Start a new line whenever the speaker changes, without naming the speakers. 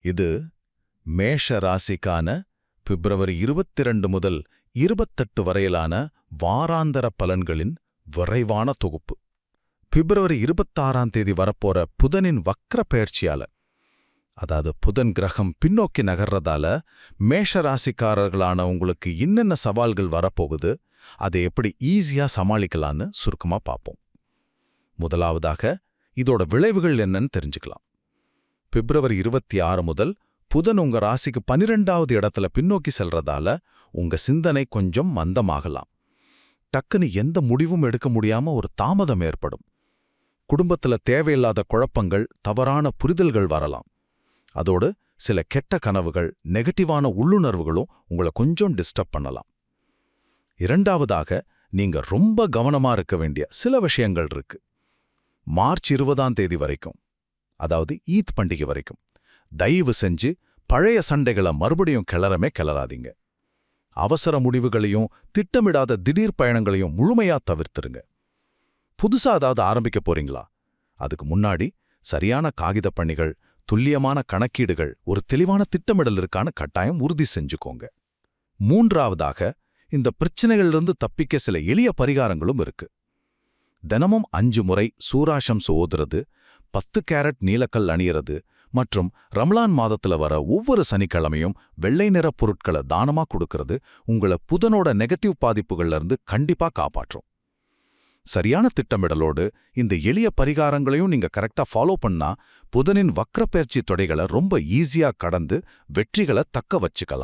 இது மேஷ ராசிக்கான பிப்ரவரி 22 முதல் 28 வரையிலான வாராந்தர பலன்களின் விரைவான தொகுப்பு. பிப்ரவரி 26ஆம் தேதி வரப்போற புதனின் வக்ர பெயர்ச்சியால, அதாவது புதன் கிரகம் பின்னோக்கி நகர்றதால மேஷ ராசிக்காரர்களான உங்களுக்கு என்னென்ன சவால்கள் வரப்போகுது, அதை எப்படி ஈஸியா சமாளிக்கலான்னு சுருக்கமா பார்ப்போம். முதலாவதாக இதோட விளைவுகள் என்னன்னு தெரிஞ்சுக்கலாம். பிப்ரவரி 26 முதல் புதன் உங்க ராசிக்கு 12வது இடத்துல பின்னோக்கி செல்றதால உங்க சிந்தனை கொஞ்சம் மந்தமாகலாம். டக்குன்னு எந்த முடிவும் எடுக்க முடியாம ஒரு தாமதம் ஏற்படும். குடும்பத்துல தேவையில்லாத குழப்பங்கள், தவறான புரிதல்கள் வரலாம். அதோடு சில கெட்ட கனவுகள், நெகட்டிவான உள்ளுணர்வுகளும் உங்களை கொஞ்சம் டிஸ்டர்ப் பண்ணலாம். இரண்டாவதாக, நீங்க ரொம்ப கவனமா இருக்க வேண்டிய சில விஷயங்கள் இருக்கு. மார்ச் 20ஆம் தேதி வரைக்கும், அதாவது ஈத் பண்டிகை வரைக்கும், தயவு செஞ்சு பழைய சண்டைகளை மறுபடியும் கிளறாதீங்க. அவசர முடிவுகளையும் திட்டமிடாத திடீர் பயணங்களையும் முழுமையா தவிர்த்துருங்க. புதுசா ஏதாவது ஆரம்பிக்க போறீங்களா? அதுக்கு முன்னாடி சரியான காகித பணிகள், துல்லியமான கணக்கீடுகள், ஒரு தெளிவான திட்டமிடல் இருக்கான கட்டாயம் உறுதி செஞ்சுக்கோங்க. மூன்றாவதாக, இந்த பிரச்சனைகளிலிருந்து தப்பிக்க சில எளிய பரிகாரங்களும் இருக்கு. தினமும் 5 முறை சூராசம்சு ஓதுறது, 10 கேரட் நீலக்கல் அணியறது மற்றும் ரம்லான் மாதத்துல வர ஒவ்வொரு சனிக்கிழமையும் வெள்ளை நிற பொருட்களை தானமா கொடுக்கறது உங்களை புதனோட நெகட்டிவ் பாதிப்புகள்ல இருந்து கண்டிப்பா காப்பாற்றும். சரியான திட்டமிடலோடு இந்த எளிய பரிகாரங்களையும் நீங்க கரெக்டா ஃபாலோ பண்ணா புதனின் வக்ரப்பெயர்ச்சி தொடைகளை ரொம்ப ஈஸியா கடந்து வெற்றிகளை தக்க வச்சுக்கலாம்.